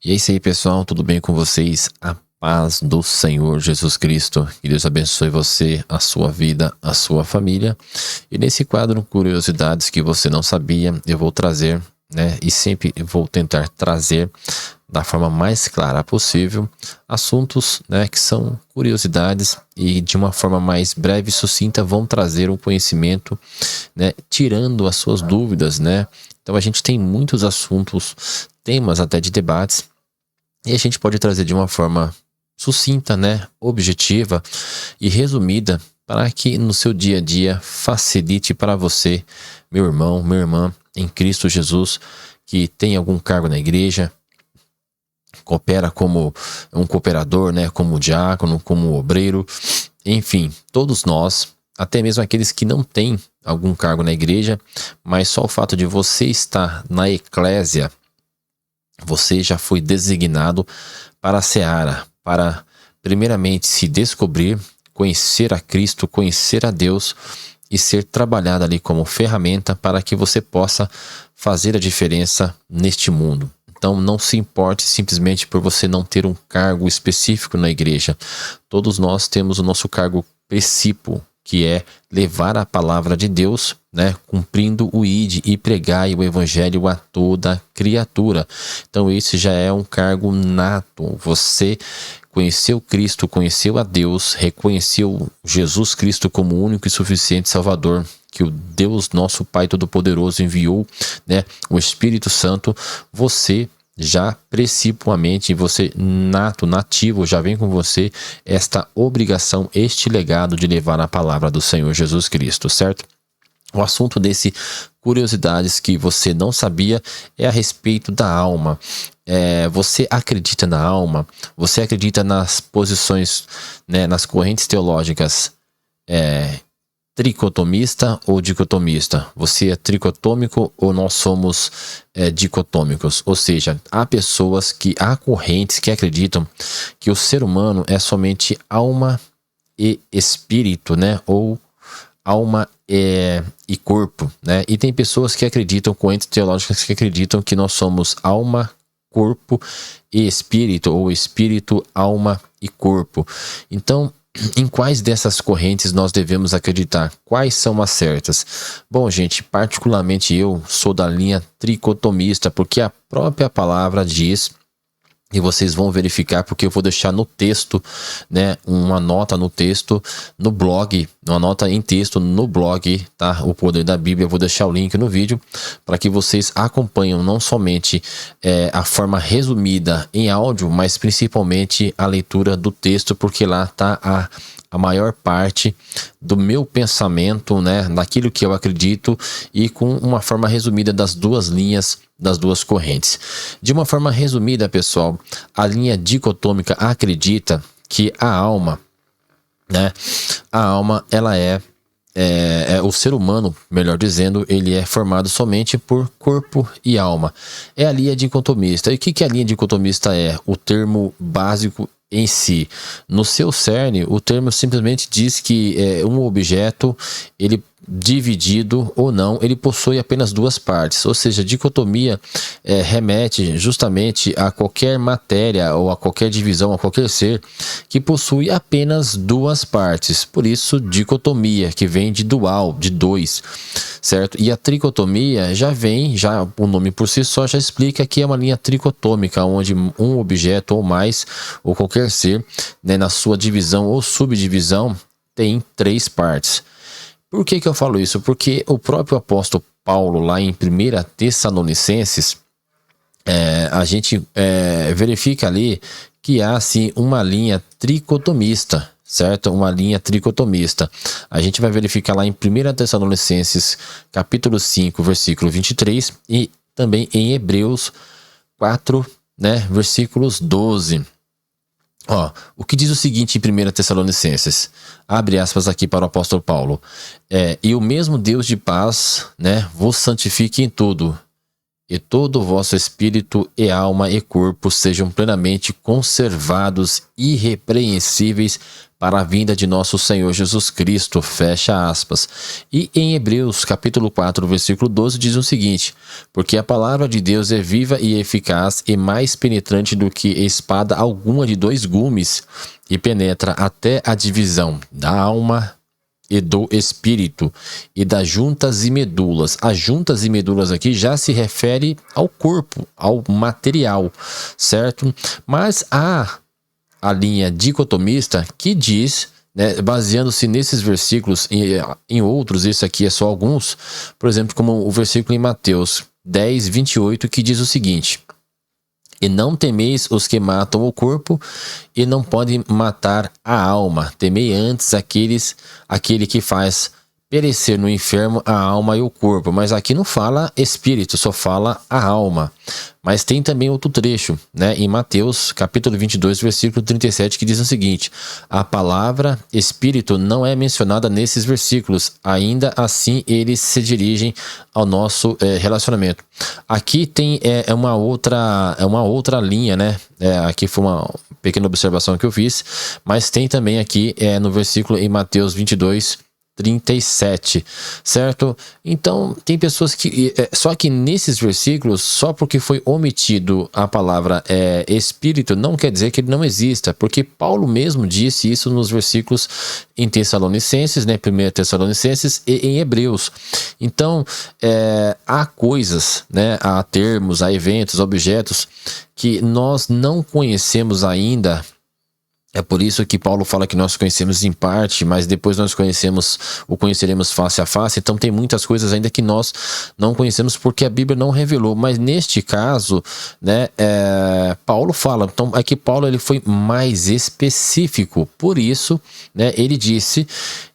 E é isso aí, pessoal, tudo bem com vocês? A paz do Senhor Jesus Cristo. Que Deus abençoe você, a sua vida, a sua família. E nesse quadro Curiosidades que você não sabia, eu vou trazer, e sempre vou tentar trazer da forma mais clara possível assuntos, que são curiosidades e de uma forma mais breve e sucinta vão trazer um conhecimento, tirando as suas dúvidas, Então a gente tem muitos assuntos, temas até de debates, e a gente pode trazer de uma forma sucinta, objetiva e resumida, para que no seu dia a dia facilite para você, meu irmão, minha irmã, em Cristo Jesus, que tem algum cargo na igreja, coopera como um cooperador, como diácono, como obreiro, enfim, todos nós, até mesmo aqueles que não têm algum cargo na igreja, mas só o fato de você estar na eclésia, você já foi designado para a seara, para primeiramente se descobrir, conhecer a Cristo, conhecer a Deus e ser trabalhado ali como ferramenta para que você possa fazer a diferença neste mundo. Então não se importe simplesmente por você não ter um cargo específico na igreja. Todos nós temos o nosso cargo principal, que é levar a palavra de Deus, cumprindo o ide e pregai o evangelho a toda criatura. Então esse já é um cargo nato. Você conheceu Cristo, conheceu a Deus, reconheceu Jesus Cristo como o único e suficiente Salvador, que o Deus nosso Pai Todo-Poderoso enviou, o Espírito Santo. Você já principalmente, você nativo, já vem com você esta obrigação, este legado de levar a palavra do Senhor Jesus Cristo, certo? O assunto desse curiosidades que você não sabia é a respeito da alma. Você acredita na alma? Você acredita nas posições, nas correntes teológicas tricotomista ou dicotomista? Você é tricotômico ou nós somos dicotômicos? Ou seja, há correntes que acreditam que o ser humano é somente alma e espírito, ou alma e corpo, E tem pessoas que acreditam, correntes teológicas que acreditam que nós somos alma, corpo e espírito, ou espírito, alma e corpo. Então, em quais dessas correntes nós devemos acreditar? Quais são as certas? Bom, gente, particularmente eu sou da linha tricotomista, porque a própria palavra diz, e vocês vão verificar, porque eu vou deixar no texto, uma nota no texto, no blog, uma nota em texto no blog, tá? O Poder da Bíblia, eu vou deixar o link no vídeo, para que vocês acompanhem não somente a forma resumida em áudio, mas principalmente a leitura do texto, porque lá está a maior parte do meu pensamento, daquilo que eu acredito, e com uma forma resumida das duas linhas, das duas correntes. De uma forma resumida, pessoal, a linha dicotômica acredita que a alma, ela é o ser humano, melhor dizendo, ele é formado somente por corpo e alma. É a linha dicotomista. E o que a linha dicotomista é? O termo básico em si. No seu cerne, o termo simplesmente diz que um objeto, ele dividido ou não, ele possui apenas duas partes. Ou seja, dicotomia remete justamente a qualquer matéria ou a qualquer divisão, a qualquer ser que possui apenas duas partes. Por isso, dicotomia, que vem de dual, de dois, certo? E a tricotomia o nome por si só já explica que é uma linha tricotômica, onde um objeto ou mais, ou qualquer ser, na sua divisão ou subdivisão, tem três partes. Por que eu falo isso? Porque o próprio apóstolo Paulo, lá em 1 Tessalonicenses, a gente verifica ali que há, sim, uma linha tricotomista, certo? Uma linha tricotomista. A gente vai verificar lá em 1 Tessalonicenses, capítulo 5, versículo 23, e também em Hebreus 4, versículos 12. O que diz o seguinte em 1 Tessalonicenses, abre aspas aqui para o apóstolo Paulo, e o mesmo Deus de paz, vos santifique em tudo, e todo o vosso espírito e alma e corpo sejam plenamente conservados, irrepreensíveis, para a vinda de nosso Senhor Jesus Cristo, fecha aspas. E em Hebreus, capítulo 4, versículo 12, diz o seguinte: porque a palavra de Deus é viva e eficaz e mais penetrante do que espada alguma de 2 gumes, e penetra até a divisão da alma e do espírito, e das juntas e medulas. As juntas e medulas aqui já se refere ao corpo, ao material, certo? Mas há a linha dicotomista que diz, né, baseando-se nesses versículos em outros, esse aqui é só alguns, por exemplo, como o versículo em Mateus 10, 28, que diz o seguinte: e não temeis os que matam o corpo e não podem matar a alma, temei antes aquele que faz perecer no inferno a alma e o corpo. Mas aqui não fala espírito, só fala a alma. Mas tem também outro trecho, né, em Mateus, capítulo 22, versículo 37, que diz o seguinte: a palavra espírito não é mencionada nesses versículos, ainda assim eles se dirigem ao nosso relacionamento. Aqui tem uma outra linha, né, aqui foi uma pequena observação que eu fiz, mas tem também aqui no versículo em Mateus 22, 37, certo? Então tem pessoas que só que nesses versículos, só porque foi omitido a palavra espírito, não quer dizer que ele não exista, porque Paulo mesmo disse isso nos versículos em Tessalonicenses, né, 1 Tessalonicenses e em Hebreus. Então há coisas, né, há termos, há eventos, objetos que nós não conhecemos ainda. É por isso que Paulo fala que nós conhecemos em parte, mas depois nós conheceremos face a face. Então tem muitas coisas ainda que nós não conhecemos porque a Bíblia não revelou. Mas neste caso, né, Paulo fala. Então aqui Paulo ele foi mais específico. Por isso, né, ele disse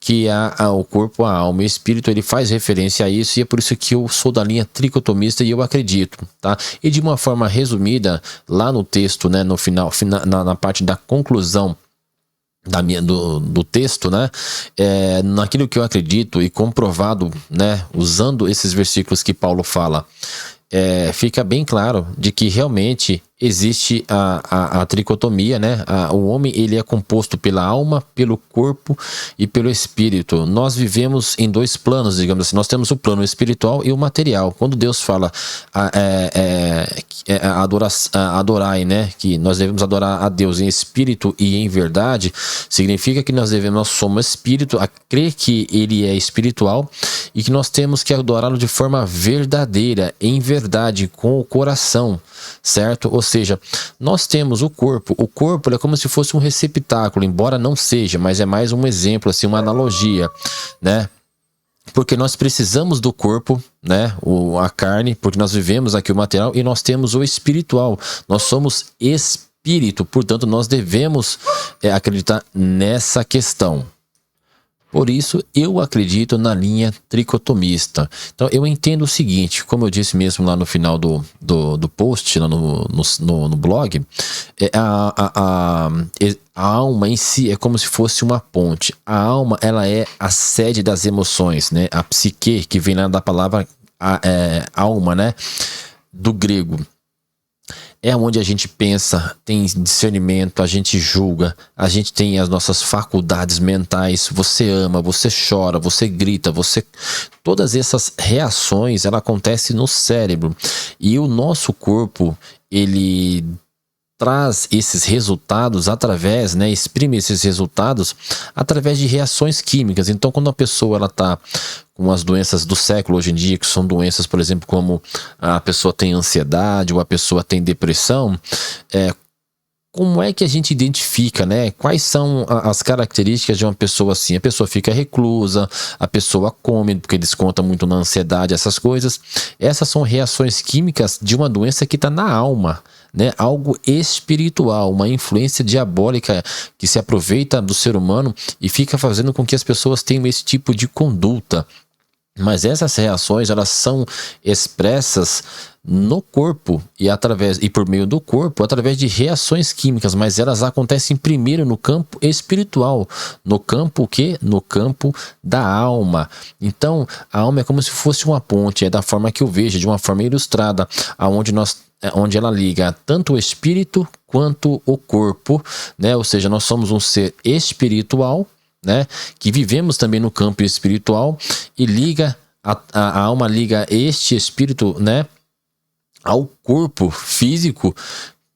que o corpo, a alma e o espírito, ele faz referência a isso, e é por isso que eu sou da linha tricotomista e eu acredito, tá? E de uma forma resumida, lá no texto, né, no final na parte da conclusão do texto, né, naquilo que eu acredito e comprovado, né, usando esses versículos que Paulo fala, fica bem claro de que realmente existe a tricotomia, né? O homem ele é composto pela alma, pelo corpo e pelo espírito. Nós vivemos em 2 planos, digamos assim. Nós temos o plano espiritual e o material. Quando Deus fala adorai, né? Que nós devemos adorar a Deus em espírito e em verdade, significa que nós somos espírito, a crer que ele é espiritual e que nós temos que adorá-lo de forma verdadeira, em verdade, com o coração, certo? Ou seja, nós temos o corpo ele é como se fosse um receptáculo, embora não seja, mas é mais um exemplo, assim, uma analogia, né? Porque nós precisamos do corpo, né, a carne, porque nós vivemos aqui o material, e nós temos o espiritual, nós somos espírito, portanto nós devemos acreditar nessa questão. Por isso, eu acredito na linha tricotomista. Então, eu entendo o seguinte, como eu disse mesmo lá no final do post, lá no blog, a alma em si é como se fosse uma ponte. A alma, ela é a sede das emoções, né? A psique, que vem lá da palavra alma, né? Do grego. É onde a gente pensa, tem discernimento, a gente julga, a gente tem as nossas faculdades mentais, você ama, você chora, você grita, todas essas reações, ela acontece no cérebro. E o nosso corpo, ele traz esses resultados através, né, exprime esses resultados através de reações químicas. Então, quando a pessoa ela está com as doenças do século hoje em dia, que são doenças, por exemplo, como a pessoa tem ansiedade ou a pessoa tem depressão, como é que a gente identifica, né? Quais são as características de uma pessoa assim? A pessoa fica reclusa, a pessoa come porque desconta muito na ansiedade, essas coisas. Essas são reações químicas de uma doença que está na alma, né? Algo espiritual, uma influência diabólica que se aproveita do ser humano e fica fazendo com que as pessoas tenham esse tipo de conduta, Mas essas reações, elas são expressas no corpo e por meio do corpo, através de reações químicas, mas elas acontecem primeiro no campo espiritual. No campo o quê? No campo da alma. Então, a alma é como se fosse uma ponte, é da forma que eu vejo, de uma forma ilustrada, onde ela liga tanto o espírito quanto o corpo, né? Ou seja, nós somos um ser espiritual, né, que vivemos também no campo espiritual, e liga a alma liga este espírito, né, ao corpo físico,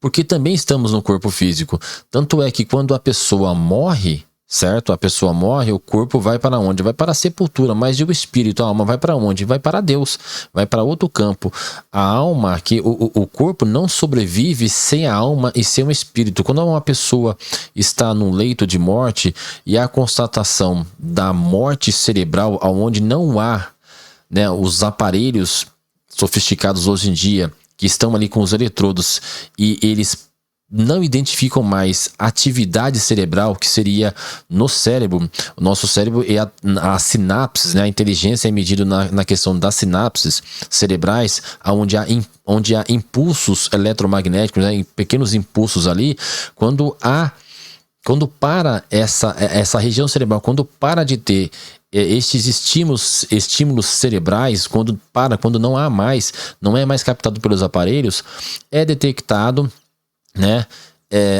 porque também estamos no corpo físico. Tanto é que quando a pessoa morre, certo? A pessoa morre, o corpo vai para onde? Vai para a sepultura, mas e o espírito, a alma vai para onde? Vai para Deus, vai para outro campo. A alma, que o corpo não sobrevive sem a alma e sem o espírito. Quando uma pessoa está num leito de morte e há a constatação da morte cerebral, onde não há, né, os aparelhos sofisticados hoje em dia, que estão ali com os eletrodos, e eles não identificam mais atividade cerebral, que seria no cérebro. O nosso cérebro é a sinapses, né? A inteligência é medida na questão das sinapses cerebrais, onde há impulsos eletromagnéticos, né? Pequenos impulsos ali. Quando para essa região cerebral, quando para de ter estes estímulos cerebrais, quando não há mais, não é mais captado pelos aparelhos, é detectado, né,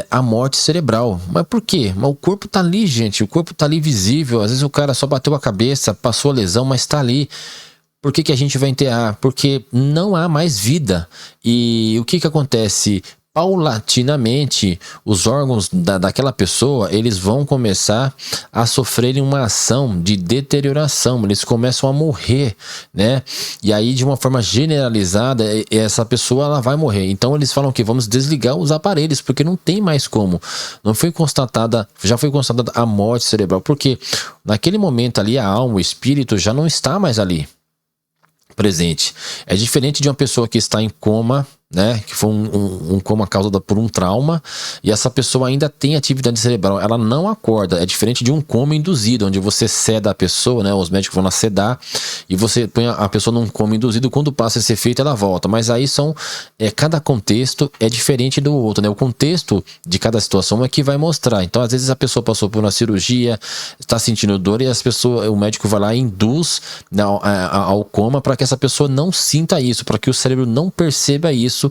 a morte cerebral. Mas por quê? Mas o corpo tá ali, gente, o corpo tá ali visível. Às vezes o cara só bateu a cabeça, passou a lesão, mas tá ali. Por que a gente vai enterrar? Porque não há mais vida. E o que acontece? Paulatinamente, os órgãos daquela pessoa, eles vão começar a sofrerem uma ação de deterioração, eles começam a morrer, né? E aí, de uma forma generalizada, essa pessoa, ela vai morrer. Então, eles falam que vamos desligar os aparelhos, porque não tem mais como. Já foi constatada a morte cerebral, porque naquele momento ali, a alma, o espírito já não está mais ali presente. É diferente de uma pessoa que está em coma, né, que foi um coma causado por um trauma, e essa pessoa ainda tem atividade cerebral, ela não acorda. É diferente de um coma induzido, onde você seda a pessoa, né, os médicos vão lá sedar, e você põe a pessoa num coma induzido, quando passa esse efeito ela volta. Mas aí cada contexto é diferente do outro, né, o contexto de cada situação é que vai mostrar. Então, às vezes a pessoa passou por uma cirurgia, está sentindo dor, e o médico vai lá e induz, né, ao coma, para que essa pessoa não sinta isso, para que o cérebro não perceba isso,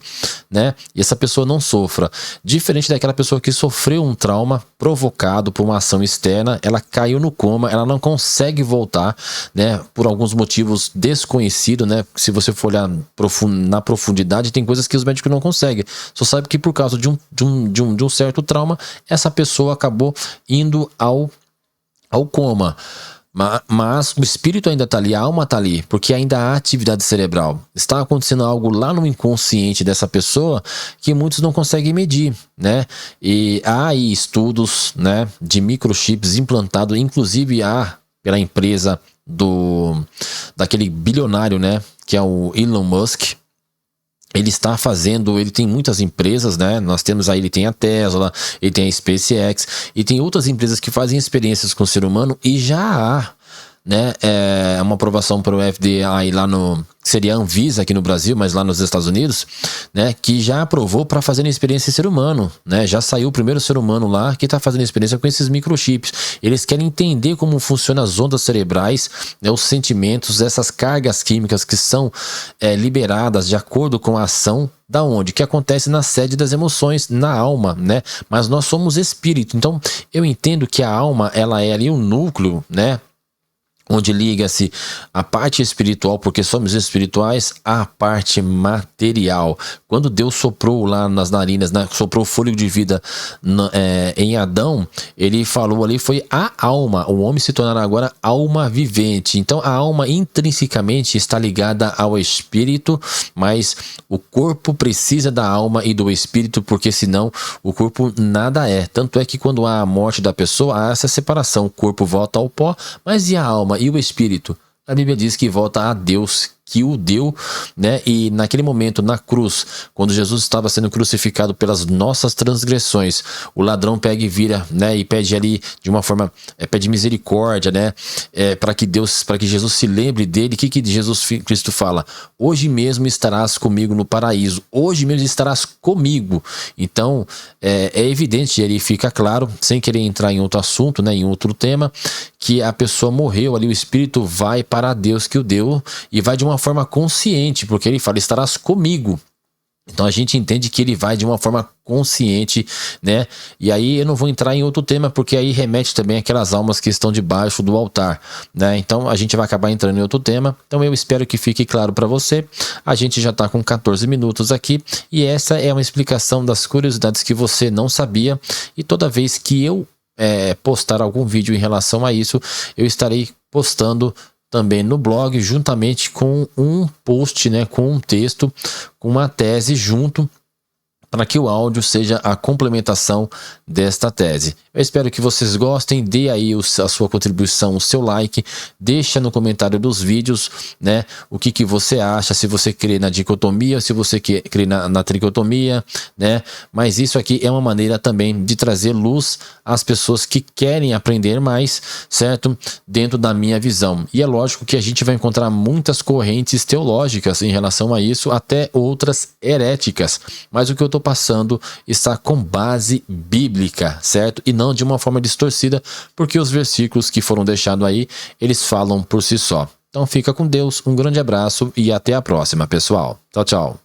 né? E essa pessoa não sofra. Diferente daquela pessoa que sofreu um trauma provocado por uma ação externa, ela caiu no coma, ela não consegue voltar, né? Por alguns motivos desconhecidos, né? Se você for olhar na profundidade, tem coisas que os médicos não conseguem. Só sabe que por causa de um certo trauma, essa pessoa acabou indo ao coma. Mas o espírito ainda está ali, a alma está ali, porque ainda há atividade cerebral. Está acontecendo algo lá no inconsciente dessa pessoa que muitos não conseguem medir, né? E há aí estudos, né, de microchips implantados, inclusive pela empresa daquele bilionário, né, que é o Elon Musk. Ele tem muitas empresas, né? Nós temos aí, ele tem a Tesla, ele tem a SpaceX, e tem outras empresas que fazem experiências com o ser humano, e já há, né, uma aprovação para o FDA lá seria a Anvisa aqui no Brasil, mas lá nos Estados Unidos, né, que já aprovou para fazer experiência em ser humano, né? Já saiu o primeiro ser humano lá que está fazendo experiência com esses microchips. Eles querem entender como funcionam as ondas cerebrais, né, os sentimentos, essas cargas químicas que são liberadas de acordo com a ação da onde? Que acontece na sede das emoções, na alma, né? Mas nós somos espírito. Então, eu entendo que a alma, ela é ali um núcleo, né, onde liga-se a parte espiritual, porque somos espirituais, à parte material. Quando Deus soprou lá nas narinas, né, soprou o fôlego de vida em Adão, ele falou ali, foi a alma. O homem se tornará agora alma vivente. Então a alma intrinsecamente está ligada ao espírito, mas o corpo precisa da alma e do espírito, porque senão o corpo nada é. Tanto é que quando há a morte da pessoa, há essa separação. O corpo volta ao pó, mas e a alma? E o espírito? A Bíblia diz que volta a Deus, que o deu, né? E naquele momento, na cruz, quando Jesus estava sendo crucificado pelas nossas transgressões, o ladrão pega e vira, né? E pede ali de uma forma, pede misericórdia, né? Para que Jesus se lembre dele. O que Jesus Cristo fala? Hoje mesmo estarás comigo no paraíso. Hoje mesmo estarás comigo. Então, é evidente, e ali fica claro, sem querer entrar em outro assunto, né? Em outro tema, que a pessoa morreu ali, o espírito vai para Deus que o deu e vai de uma forma consciente, porque ele fala, estarás comigo. Então a gente entende que ele vai de uma forma consciente, né? E aí eu não vou entrar em outro tema, porque aí remete também àquelas almas que estão debaixo do altar, né? Então a gente vai acabar entrando em outro tema. Então eu espero que fique claro para você. A gente já está com 14 minutos aqui e essa é uma explicação das curiosidades que você não sabia. E toda vez que eu postar algum vídeo em relação a isso, eu estarei postando também no blog, juntamente com um post, né, com um texto, com uma tese junto, para que o áudio seja a complementação desta tese. Eu espero que vocês gostem, dê aí a sua contribuição, o seu like, deixa no comentário dos vídeos, né, o que você acha, se você crê na dicotomia, se você crê na tricotomia, né, mas isso aqui é uma maneira também de trazer luz às pessoas que querem aprender mais, certo? Dentro da minha visão. E é lógico que a gente vai encontrar muitas correntes teológicas em relação a isso, até outras heréticas, mas o que eu estou passando está com base bíblica, certo? E não de uma forma distorcida, porque os versículos que foram deixados aí, eles falam por si só. Então fica com Deus, um grande abraço e até a próxima, pessoal. Tchau, tchau.